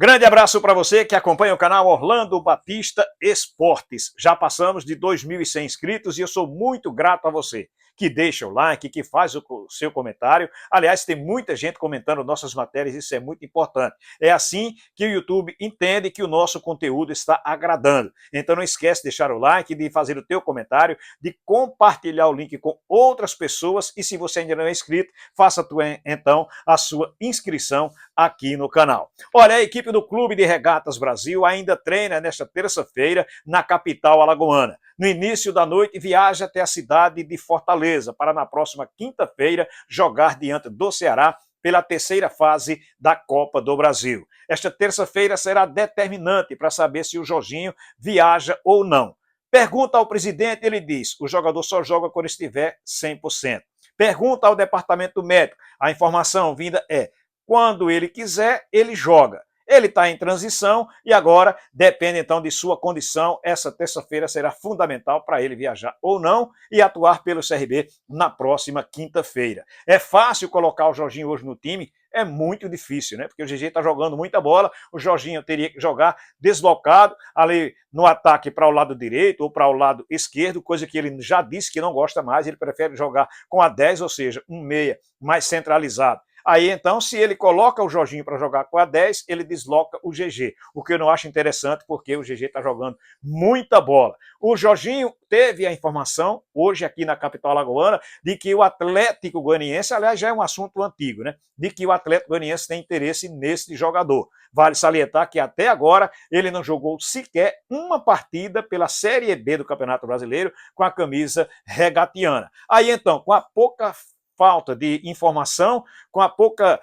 Grande abraço para você que acompanha o canal Orlando Batista Esportes. Já passamos de 2.100 inscritos e eu sou muito grato a você que deixa o like, que faz o seu comentário. Aliás, tem muita gente comentando nossas matérias, isso é muito importante. É assim que o YouTube entende que o nosso conteúdo está agradando. Então não esquece de deixar o like, de fazer o teu comentário, de compartilhar o link com outras pessoas e se você ainda não é inscrito, faça então a sua inscrição aqui no canal. Olha, a equipe do Clube de Regatas Brasil ainda treina nesta terça-feira na capital alagoana. No início da noite, viaja até a cidade de Fortaleza para na próxima quinta-feira jogar diante do Ceará pela terceira fase da Copa do Brasil. Esta terça-feira será determinante para saber se o Jorginho viaja ou não. Pergunta ao presidente, ele diz, o jogador só joga quando estiver 100%. Pergunta ao departamento médico, a informação vinda é, quando ele quiser, ele joga. Ele está em transição e agora depende então de sua condição. Essa terça-feira será fundamental para ele viajar ou não e atuar pelo CRB na próxima quinta-feira. É fácil colocar o Jorginho hoje no time? É muito difícil, né? Porque o GG está jogando muita bola, o Jorginho teria que jogar deslocado ali no ataque para o lado direito ou para o lado esquerdo, coisa que ele já disse que não gosta mais, ele prefere jogar com a 10, ou seja, um meia mais centralizado. Aí, então, se ele coloca o Jorginho para jogar com a 10, ele desloca o GG, o que eu não acho interessante, porque o GG está jogando muita bola. O Jorginho teve a informação, hoje aqui na capital alagoana, de que o Atlético Goianiense, aliás, já é um assunto antigo, né? De que o Atlético Goianiense tem interesse nesse jogador. Vale salientar que até agora ele não jogou sequer uma partida pela Série B do Campeonato Brasileiro com a camisa regatiana. Aí, então, com a pouca falta de informação, com a pouca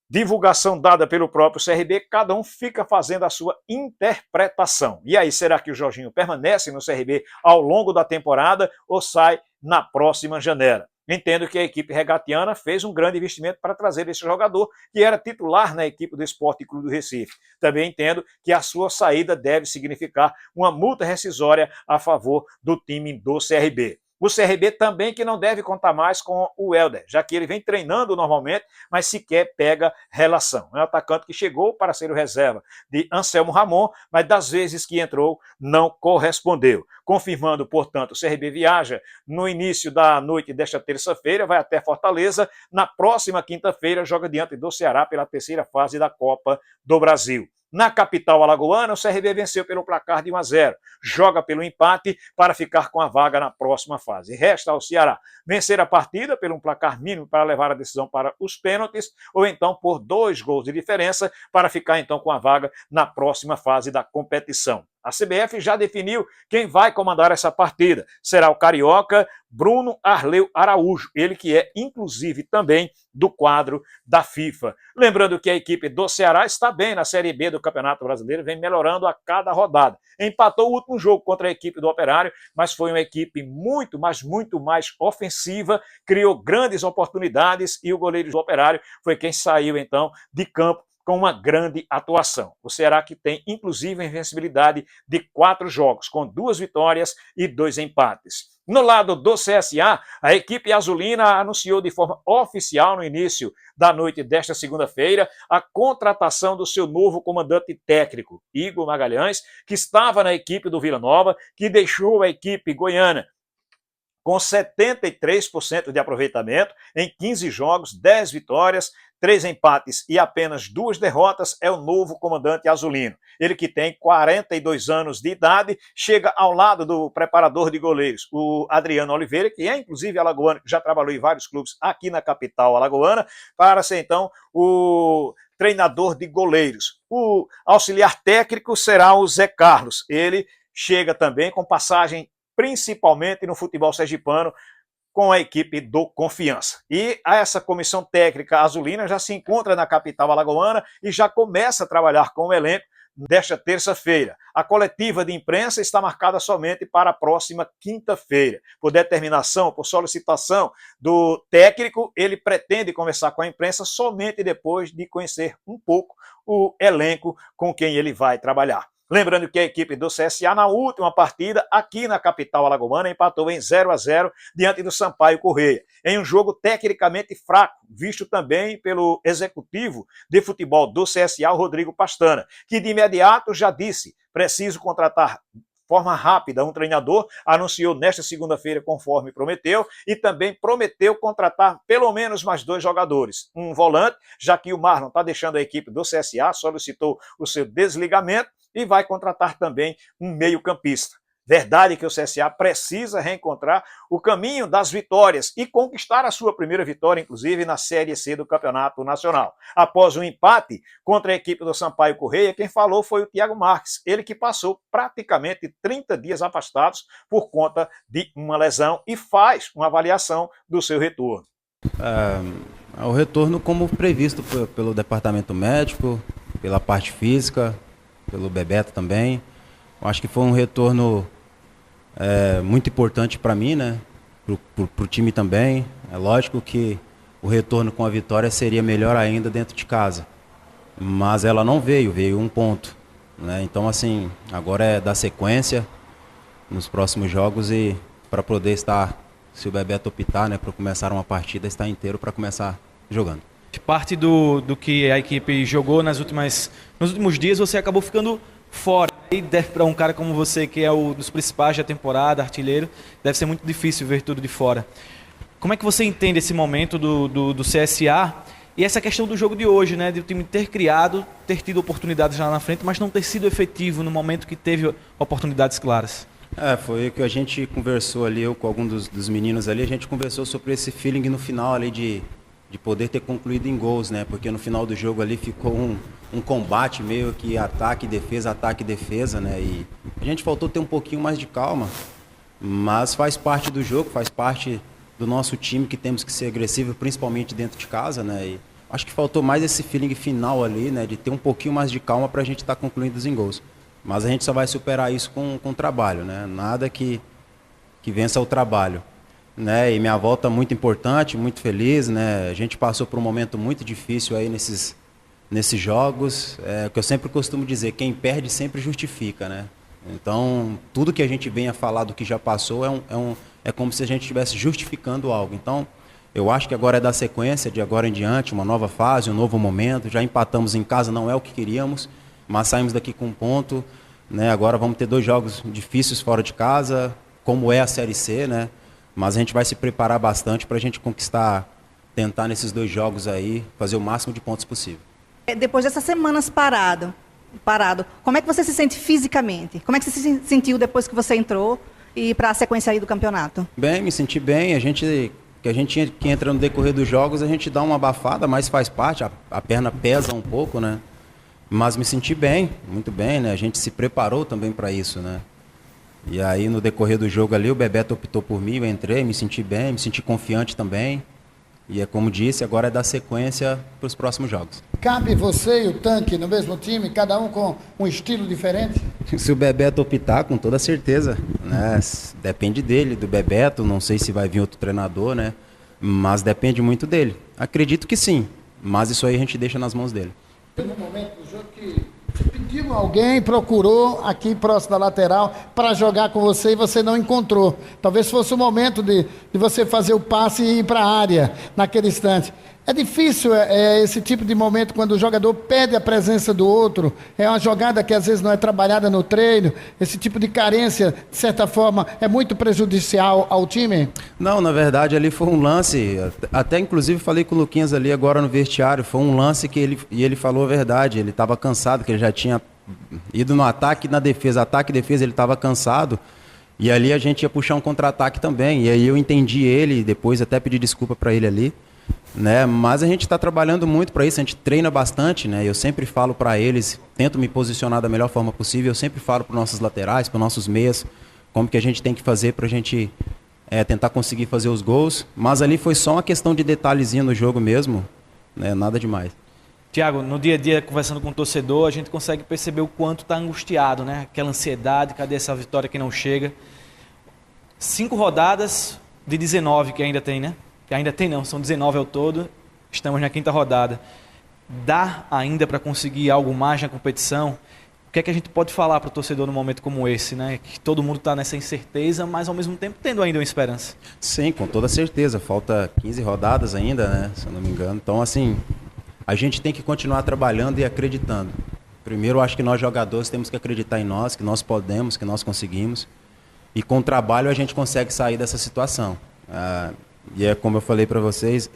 divulgação dada pelo próprio CRB, cada um fica fazendo a sua interpretação. E aí, será que o Jorginho permanece no CRB ao longo da temporada ou sai na próxima janela? Entendo que a equipe regatiana fez um grande investimento para trazer esse jogador, que era titular na equipe do Sport Clube do Recife. Também entendo que a sua saída deve significar uma multa rescisória a favor do time do CRB. O CRB também que não deve contar mais com o Helder, já que ele vem treinando normalmente, mas sequer pega relação. É um atacante que chegou para ser o reserva de Anselmo Ramon, mas das vezes que entrou, não correspondeu. Confirmando, portanto, o CRB viaja no início da noite desta terça-feira, vai até Fortaleza, na próxima quinta-feira joga diante do Ceará pela terceira fase da Copa do Brasil. Na capital alagoana, o CRB venceu pelo placar de 1-0. Joga pelo empate para ficar com a vaga na próxima fase. Resta ao Ceará vencer a partida pelo um placar mínimo para levar a decisão para os pênaltis, ou então por 2 gols de diferença para ficar então com a vaga na próxima fase da competição. A CBF já definiu quem vai comandar essa partida. Será o carioca Bruno Arleu Araújo, ele que é inclusive também do quadro da FIFA. Lembrando que a equipe do Ceará está bem na Série B do Campeonato Brasileiro, vem melhorando a cada rodada. Empatou o último jogo contra a equipe do Operário, mas foi uma equipe muito mais ofensiva, criou grandes oportunidades e o goleiro do Operário foi quem saiu então de campo com uma grande atuação. O Ceará que tem, inclusive, a invencibilidade de 4 jogos, com 2 vitórias e 2 empates. No lado do CSA, a equipe azulina anunciou de forma oficial no início da noite desta segunda-feira a contratação do seu novo comandante técnico, Igor Magalhães, que estava na equipe do Vila Nova, que deixou a equipe goiana com 73% de aproveitamento em 15 jogos, 10 vitórias, 3 empates e apenas 2 derrotas, é o novo comandante azulino. Ele que tem 42 anos de idade, chega ao lado do preparador de goleiros, o Adriano Oliveira, que é inclusive alagoano, que já trabalhou em vários clubes aqui na capital alagoana, para ser então o treinador de goleiros. O auxiliar técnico será o Zé Carlos. Ele chega também com passagem principalmente no futebol sergipano, com a equipe do Confiança. E essa comissão técnica azulina já se encontra na capital alagoana e já começa a trabalhar com o elenco desta terça-feira. A coletiva de imprensa está marcada somente para a próxima quinta-feira. Por determinação, por solicitação do técnico, ele pretende conversar com a imprensa somente depois de conhecer um pouco o elenco com quem ele vai trabalhar. Lembrando que a equipe do CSA, na última partida, aqui na capital alagoana, empatou em 0-0 diante do Sampaio Corrêa, em um jogo tecnicamente fraco, visto também pelo executivo de futebol do CSA, o Rodrigo Pastana, que de imediato já disse: preciso contratar forma rápida um treinador, anunciou nesta segunda-feira, conforme prometeu, e também prometeu contratar pelo menos mais 2 jogadores. Um volante, já que o Marlon está deixando a equipe do CSA, solicitou o seu desligamento, e vai contratar também um meio-campista. Verdade que o CSA precisa reencontrar o caminho das vitórias e conquistar a sua primeira vitória, inclusive, na Série C do Campeonato Nacional. Após um empate contra a equipe do Sampaio Corrêa, quem falou foi o Thiago Marques, ele que passou praticamente 30 dias afastados por conta de uma lesão e faz uma avaliação do seu retorno. O retorno como previsto pelo departamento médico, pela parte física, pelo Bebeto também. Eu acho que foi um retorno muito importante para mim, né? Pro time também. É lógico que o retorno com a vitória seria melhor ainda dentro de casa. Mas ela não veio um ponto, né? Então, assim, agora é dar sequência nos próximos jogos e para poder estar, se o Bebeto optar, né, para começar uma partida, estar inteiro para começar jogando. Parte do que a equipe jogou nos últimos dias, você acabou ficando fora. E deve, para um cara como você, que é um dos principais da temporada, artilheiro, deve ser muito difícil ver tudo de fora. Como é que você entende esse momento do CSA e essa questão do jogo de hoje, né? De o time ter criado, ter tido oportunidades lá na frente, mas não ter sido efetivo no momento que teve oportunidades claras? Foi o que a gente conversou ali, eu com algum dos meninos ali, a gente conversou sobre esse feeling no final ali de poder ter concluído em gols, né? Porque no final do jogo ali ficou um combate meio que ataque, defesa, né? E a gente faltou ter um pouquinho mais de calma, mas faz parte do jogo, faz parte do nosso time que temos que ser agressivo, principalmente dentro de casa, né? E acho que faltou mais esse feeling final ali, né? De ter um pouquinho mais de calma para a gente estar concluindo os gols. Mas a gente só vai superar isso com trabalho, né? Nada que vença o trabalho. Né? E minha volta muito importante, muito feliz, né? A gente passou por um momento muito difícil aí nesses jogos, o que eu sempre costumo dizer, quem perde sempre justifica, né? Então, tudo que a gente venha falar do que já passou é como se a gente estivesse justificando algo. Então, eu acho que agora é dar sequência, de agora em diante, uma nova fase, um novo momento. Já empatamos em casa, não é o que queríamos, mas saímos daqui com um ponto, né? Agora vamos ter 2 jogos difíceis fora de casa, como é a Série C, né? Mas a gente vai se preparar bastante para a gente tentar nesses 2 jogos aí, fazer o máximo de pontos possível. Depois dessas semanas parado, como é que você se sente fisicamente? Como é que você se sentiu depois que você entrou e para a sequência aí do campeonato? Bem, me senti bem. A gente que entra no decorrer dos jogos, a gente dá uma abafada, mas faz parte, a perna pesa um pouco, né? Mas me senti bem, muito bem, né? A gente se preparou também para isso, né? E aí, no decorrer do jogo ali, o Bebeto optou por mim, eu entrei, me senti bem, me senti confiante também. E é como disse, agora é dar sequência para os próximos jogos. Cabe você e o Tanque no mesmo time, cada um com um estilo diferente? Se o Bebeto optar, com toda certeza, né? Depende dele, do Bebeto, não sei se vai vir outro treinador, né? Mas depende muito dele. Acredito que sim, mas isso aí a gente deixa nas mãos dele. Tem um momento do jogo que pediu alguém, procurou aqui próximo da lateral para jogar com você e você não encontrou. Talvez fosse o momento de você fazer o passe e ir para a área naquele instante. É difícil esse tipo de momento quando o jogador pede a presença do outro. É uma jogada que às vezes não é trabalhada no treino. Esse tipo de carência, de certa forma, é muito prejudicial ao time? Não, na verdade ali foi um lance, até inclusive falei com o Luquinhas ali agora no vestiário, foi um lance que ele falou a verdade, ele estava cansado, que ele já tinha ido no ataque e na defesa, ataque e defesa ele estava cansado, e ali a gente ia puxar um contra-ataque também, e aí eu entendi ele, depois até pedi desculpa para ele ali, né? Mas a gente está trabalhando muito para isso, a gente treina bastante, né? Eu sempre falo para eles, tento me posicionar da melhor forma possível, eu sempre falo para os nossos laterais, para os nossos meias, como que a gente tem que fazer para a gente tentar conseguir fazer os gols, mas ali foi só uma questão de detalhezinho no jogo mesmo, né? Nada demais. Tiago, no dia a dia, conversando com o torcedor, a gente consegue perceber o quanto está angustiado, né? Aquela ansiedade, cadê essa vitória que não chega? 5 rodadas de 19 que ainda tem, né? Que ainda tem não, são 19 ao todo, estamos na 5ª rodada. Dá ainda para conseguir algo mais na competição? que é que a gente pode falar para o torcedor num momento como esse, né? Que todo mundo está nessa incerteza, mas ao mesmo tempo tendo ainda uma esperança. Sim, com toda certeza. Falta 15 rodadas ainda, né? Se eu não me engano. Então, assim, a gente tem que continuar trabalhando e acreditando. Primeiro, eu acho que nós jogadores temos que acreditar em nós, que nós podemos, que nós conseguimos. E com o trabalho a gente consegue sair dessa situação. E é como eu falei para vocês,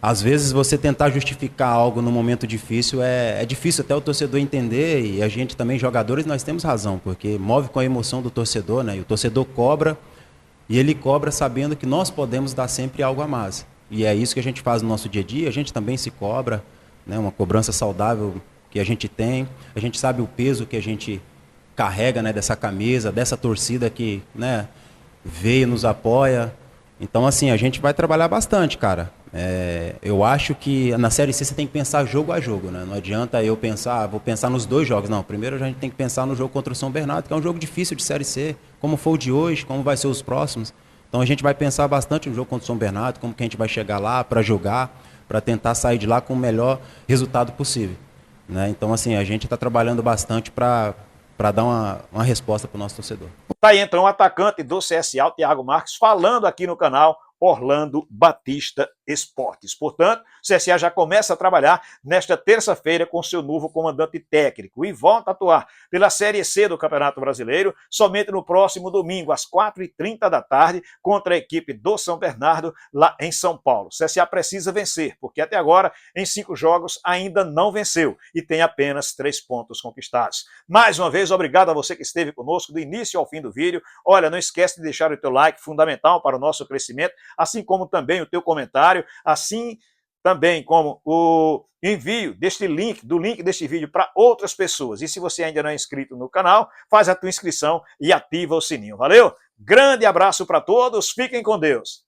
às vezes você tentar justificar algo num momento difícil é difícil até o torcedor entender, e a gente também, jogadores, nós temos razão, porque move com a emoção do torcedor, né? E o torcedor cobra, e ele cobra sabendo que nós podemos dar sempre algo a mais. E é isso que a gente faz no nosso dia a dia, a gente também se cobra, né? Uma cobrança saudável que a gente tem, a gente sabe o peso que a gente carrega, né, dessa camisa, dessa torcida que, né, veio, nos apoia. Então, assim, a gente vai trabalhar bastante, cara. Eu acho que na Série C você tem que pensar jogo a jogo, né? Não adianta eu pensar, vou pensar nos 2 jogos. Não, primeiro a gente tem que pensar no jogo contra o São Bernardo, que é um jogo difícil de Série C, como foi o de hoje, como vai ser os próximos. Então a gente vai pensar bastante no jogo contra o São Bernardo, como que a gente vai chegar lá para jogar, para tentar sair de lá com o melhor resultado possível, né? Então, assim, a gente está trabalhando bastante para dar uma resposta para o nosso torcedor. Tá aí então o atacante do CSA, o Thiago Marques, falando aqui no canal Orlando Batista Esportes. Portanto, o CSA já começa a trabalhar nesta terça-feira com seu novo comandante técnico e volta a atuar pela Série C do Campeonato Brasileiro somente no próximo domingo, às 4h30 da tarde, contra a equipe do São Bernardo, lá em São Paulo. O CSA precisa vencer, porque até agora, em 5 jogos, ainda não venceu e tem apenas 3 pontos conquistados. Mais uma vez, obrigado a você que esteve conosco do início ao fim do vídeo. Olha, não esquece de deixar o teu like, fundamental para o nosso crescimento, assim como também o teu comentário, assim também como o envio deste link, do link deste vídeo para outras pessoas. E se você ainda não é inscrito no canal, faz a tua inscrição e ativa o sininho. Valeu? Grande abraço para todos, fiquem com Deus.